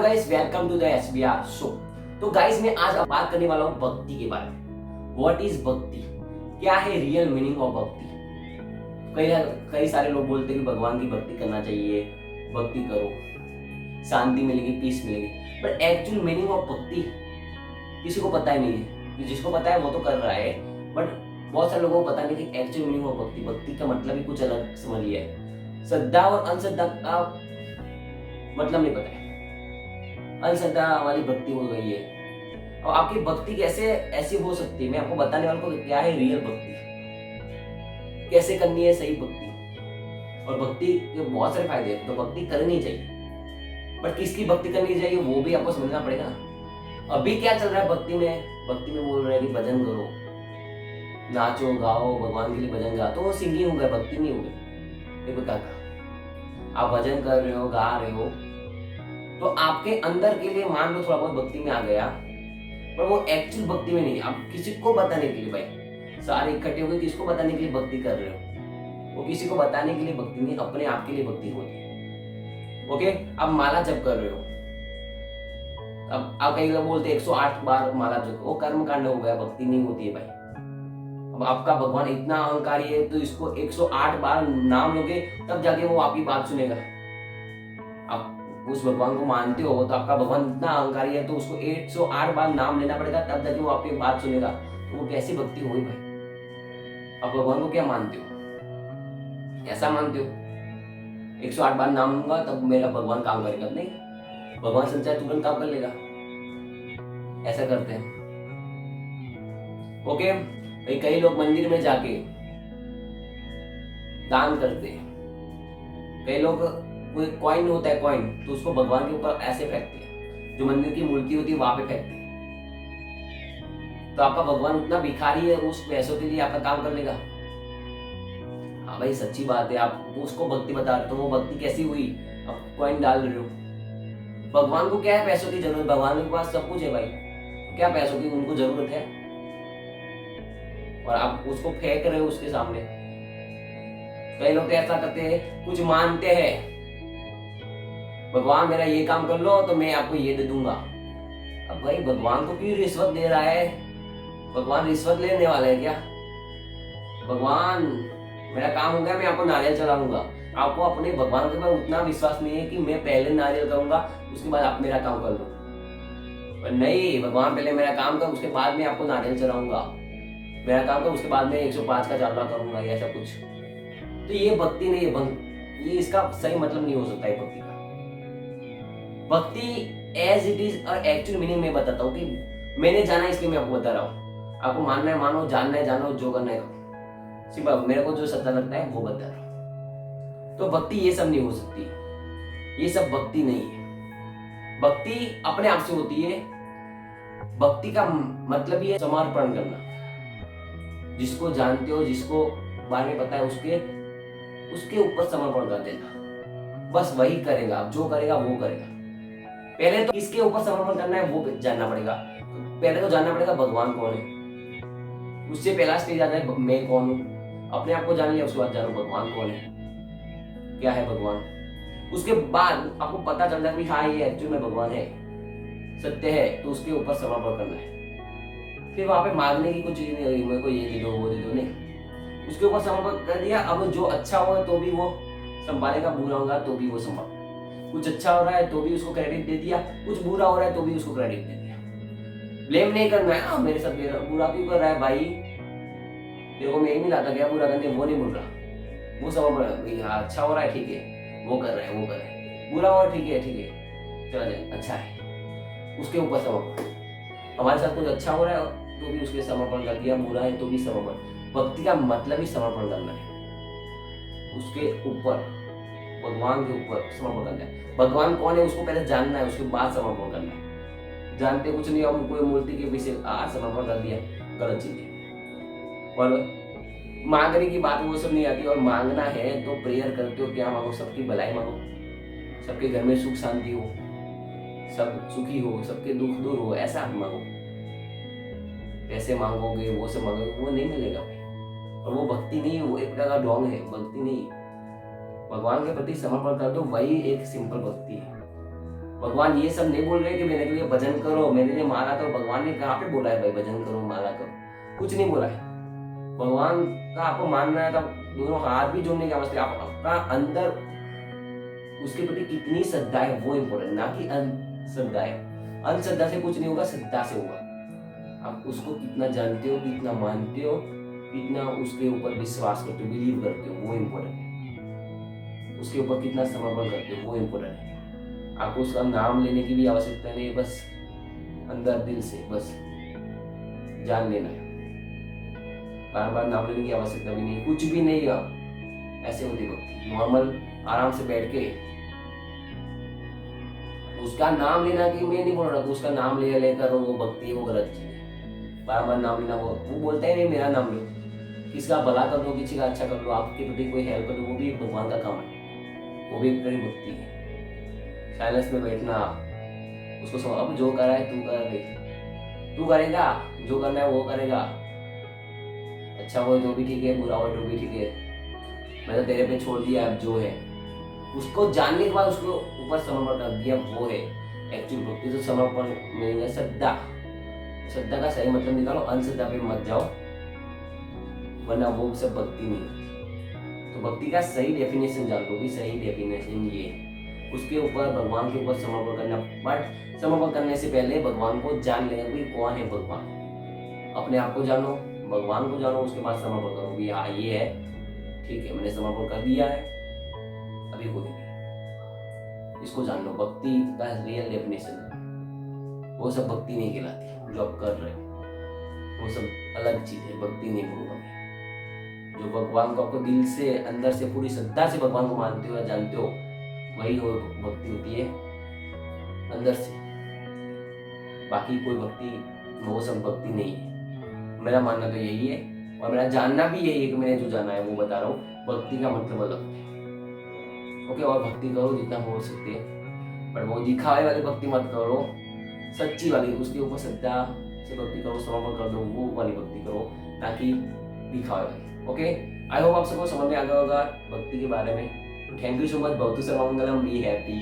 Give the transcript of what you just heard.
Guys, welcome to the SBR show. तो guys, मैं आज बात करने वाला हूँ भक्ति के बारे में। व्हाट इज भक्ति? क्या है रियल मीनिंग ऑफ भक्ति? कई कई सारे लोग बोलते हैं कि भगवान की भक्ति करना चाहिए, भक्ति करो, शांति मिलेगी, पीस मिलेगी। बट एक्चुअल मीनिंग ऑफ भक्ति किसी को पता ही नहीं है। जिसको पता है वो तो कर रहा है, बट बहुत सारे लोगों को पता नहीं कि एक्चुअल मीनिंग ऑफ भक्ति, भक्ति का मतलब ही कुछ अलग समझ लिया है। श्रद्धा और अंधश्रद्धा का मतलब नहीं पता है। अंधश्रद्धा वाली भक्ति हो गई है। और आपकी भक्ति कैसे ऐसी हो सकती है, मैं आपको बताने वाला हूँ क्या है रियल भक्ति, कैसे करनी है सही भक्ति। और भक्ति के बहुत सारे फायदे हैं, तो भक्ति करनी चाहिए, बट किसकी भक्ति करनी चाहिए वो भी आपको समझना पड़ेगा। अभी क्या चल रहा है भक्ति में? भक्ति में बोल रहे हैं कि भजन करो, नाचो गाओ, भगवान के लिए भजन गाओ, तो वो सिंगिंग हो गया, भक्ति नहीं हो गई। देखो क्या आप भजन कर रहे हो, गा रहे हो, तो आपके अंदर के लिए मान लो थोड़ा बहुत भक्ति में आ गया, पर वो एक्चुअल भक्ति में नहीं। आप किसी को बताने के लिए, भाई सारे इकट्ठे हो गए, किसको बताने के लिए भक्ति कर रहे हो? वो किसी को बताने के लिए भक्ति नहीं, अपने आप के लिए भक्ति होती है। ओके, आप माला जप कर रहे हो, अब आप कई लोग बोलते हैं 108 बार माला जप, वो कर्म कांड हो गया, भक्ति नहीं होती है भाई। अब आपका भगवान इतना अहंकारी है, तो इसको 108 बार नाम लोगे तब जाके वो आपकी बात सुनेगा। आप उस भगवान को मानते हो तो आपका भगवान इतना अहंकारी है, तो उसको 108 बार नाम लेना पड़ेगा तब जाके वो आपकी बात सुनेगा। तो वो कैसी भक्ति हुई भाई? आप भगवान को क्या मानते हो? ऐसा मानते हो 108 बार नाम लूंगा तब मेरा भगवान काम करेगा? नहीं, भगवान संचार तुरंत काम कर लेगा। ऐसा करते हैं। ओके भाई, कई लोग मंदिर में जाके दान करते हैं। कई लोग कोई कॉइन होता है, कॉइन, तो उसको भगवान के ऊपर ऐसे फेंकते हैं, जो मंदिर की मूर्ति होती है वहां पे फेंकते हैं। तो आपका भगवान उतना भिखारी है, उस पैसों के लिए आपका काम कर लेगा? हाँ भाई, सच्ची बात है। आप उसको भक्ति बता रहे हो, तो वो भक्ति कैसी हुई? आप कॉइन डाल रहे हो। भगवान को क्या है पैसों की जरूरत? भगवान के पास सब कुछ है भाई, क्या पैसों की उनको जरूरत है? और आप उसको फेंक रहे हो उसके सामने। कई लोग ऐसा करते हैं, कुछ मानते हैं, भगवान मेरा ये काम कर लो तो मैं आपको ये दे दूंगा। अब भाई भगवान को क्यों रिश्वत दे रहा है? भगवान रिश्वत लेने वाला है क्या? भगवान मेरा काम हो गया, मैं आपको नारियल चढ़ाऊंगा। आपको अपने भगवान के ऊपर उतना विश्वास नहीं है कि मैं पहले नारियल करूंगा, उसके बाद आप मेरा काम कर लो। पर नहीं, भगवान पहले मेरा काम कर, उसके बाद मैं आपको नारियल चढ़ाऊंगा। मेरा काम कर, उसके बाद मैं 105 का चावला करूंगा, या ऐसा कुछ। तो ये भक्ति नहीं है, ये इसका सही मतलब नहीं हो सकता है भक्ति का। भक्ति एज इट इज और एक्चुअल मीनिंग में बताता हूँ कि मैंने जाना इसलिए मैं आपको बता रहा हूँ। आपको मानना है मानो, जानना है जानो, जो करना है करो। सिर्फ मेरे को जो सच्चा लगता है वो बता रहा हूँ। तो भक्ति ये सब नहीं हो सकती, ये सब भक्ति नहीं है। भक्ति अपने आप से होती है। भक्ति का मतलब ही है समर्पण करना। जिसको जानते हो, जिसको बारे में पता है, उसके ऊपर समर्पण कर देना। बस वही करेगा, जो करेगा वो करेगा। पहले तो किसके ऊपर समर्पण करना है वो जानना पड़ेगा। पहले तो जानना पड़ेगा भगवान कौन है। उससे पहला स्टेज आता है मैं कौन हूँ। अपने आप को जान लिया, उसके बाद जानो भगवान कौन है, क्या है भगवान। उसके बाद आपको पता चलता है कि हाँ ये एक्चुअल में भगवान है, सत्य है, तो उसके ऊपर समर्पण करना है। फिर वहां पे मांगने की कुछ चीज नहीं होगी, मेरे को ये दे दो वो दे दो, नहीं। उसके ऊपर समर्पण कर दिया। अब जो अच्छा होगा तो भी वो संभालेगा, बुरा होगा तो भी वो संभाल। कुछ अच्छा हो रहा है तो भी उसको क्रेडिट दे दिया, कुछ बुरा हो रहा है तो भी उसको क्रेडिट दे दिया। ब्लेम नहीं करना है, मेरे साथ बुरा क्यों कर रहा है भाई, तेरे को मैं ही मिला था क्या बुरा करने, वो नहीं बोल रहा। वो समर्पण, हाँ अच्छा हो रहा है ठीक है, वो कर रहा है वो कर रहा है, बुरा हो रहा है ठीक है चला जाए, अच्छा है, उसके ऊपर समर्पण। हमारे साथ कुछ अच्छा हो रहा है तो भी उसके समर्पण कर दिया, बुरा है तो भी समर्पण। भक्ति का मतलब ही समर्पण करना है, उसके ऊपर, भगवान के ऊपर समर्पण करना है। भगवान कौन है उसको पहले जानना है, उसके बाद समर्पण करना है। जानते कुछ नहीं, हम कोई मूर्ति के पीछे समर्पण कर दिया, गलत चीज है। और मांगने की बात वो सब नहीं आती। और मांगना है तो प्रेयर करते हो, क्या मांगो? सबकी भलाई मांगो, सबके घर में सुख शांति हो, सब सुखी हो, सबके दुख दूर हो, ऐसा आप मांगो। पैसे मांगोगे, वो सब मांगोगे, वो नहीं मिलेगा भाई। और वो भक्ति नहीं है, वो एक प्रकार का ढोंग है, भक्ति नहीं। भगवान के प्रति समर्पण कर दो, वही एक सिंपल भक्ति है। भगवान ये सब नहीं बोल रहे कि मेरे लिए भजन करो, मेरे लिए माला करो। भगवान ने कहाँ पे बोला है भाई भजन करो माला करो? कुछ नहीं बोला है। भगवान का आपको मानना है तो दोनों हाथ भी जोड़ने की आवश्यकता है। आपका अंदर उसके प्रति कितनी श्रद्धा है वो इम्पोर्टेंट, ना कि अंधश्रद्धा है। अंधश्रद्धा से कुछ नहीं होगा, श्रद्धा से होगा। आप उसको कितना जानते हो, कितना मानते हो, कितना उसके ऊपर विश्वास करते हो, बिलीव करते हो, वो इम्पोर्टेंट है। उसके ऊपर कितना समर्पण करते हो वो इम्पोर्टेंट है। आपको उसका नाम लेने की भी आवश्यकता नहीं, बस अंदर दिल से बस जान लेना है। बार बार नाम लेने की आवश्यकता भी नहीं, कुछ भी नहीं है। ऐसे होती भक्ति, नॉर्मल आराम से बैठ के उसका नाम लेना, कि मैं नहीं बोल रहा उसका नाम ले लेकर वो भक्ति है, वो गलत चीज है। बार बार नाम लेना, वो बोलता है नहीं मेरा नाम लो, किसका भला कर दो, किसी का अच्छा कर दो, आपके प्रति कोई हेल्प कर दो, वो भी भगवान का काम है, वो भी एक तरह भक्ति है। साइलेंस में बैठना, उसको समझ, अब जो कर रहा है तू कर दे, तू करेगा, जो करना है वो करेगा, अच्छा हो जो भी ठीक है, बुरा हो जो भी ठीक है, मैं तो तेरे पे छोड़ दिया अब जो है। उसको जानने के बाद उसको ऊपर समर्पण कर दिया, वो है एक्चुअल भक्ति। तो समर्पण में श्रद्धा, श्रद्धा का सही मतलब निकालो, अंधश्रद्धा पे मत जाओ, वरना वो सब भक्ति नहीं। तो भक्ति का सही डेफिनेशन जान लो, भी सही डेफिनेशन ये, उसके ऊपर भगवान के ऊपर समर्पण करना। बट समर्पण करने से पहले भगवान को जान लेना कि कौन है भगवान। अपने आप को जानो, भगवान को जानो, उसके बाद समर्पण करो भी हाँ ये है, ठीक है मैंने समर्पण कर दिया है, अभी कोई नहीं। इसको जान लो, भक्ति का रियल डेफिनेशन है। वो सब भक्ति नहीं कहलाती जो आप कर रहे हो, वो सब अलग चीज है, भक्ति नहीं बोलूंगा मैं। जो भगवान को आपको दिल से अंदर से पूरी श्रद्धा से भगवान को मानते हो या जानते हो, वही वो भक्ति होती है अंदर से। बाकी कोई भक्ति, वो सब भक्ति नहीं है। मेरा मानना तो यही है, और मेरा जानना भी यही है कि मैंने जो जाना है वो बता रहा हूँ। भक्ति का मतलब अलग है, ओके। और भक्ति करो जितना हो सके, पर वो दिखावे वाली भक्ति मत करो, सच्ची वाली, उसके ऊपर श्रद्धा से भक्ति करो, समर्पण कर दो, वो वाली भक्ति करो, ताकि दिखावे वाली। ओके, आई होप आप सबको समझ में आ गया होगा भक्ति के बारे में। Thank you so much. बहुत मंगलम, बी हैप्पी।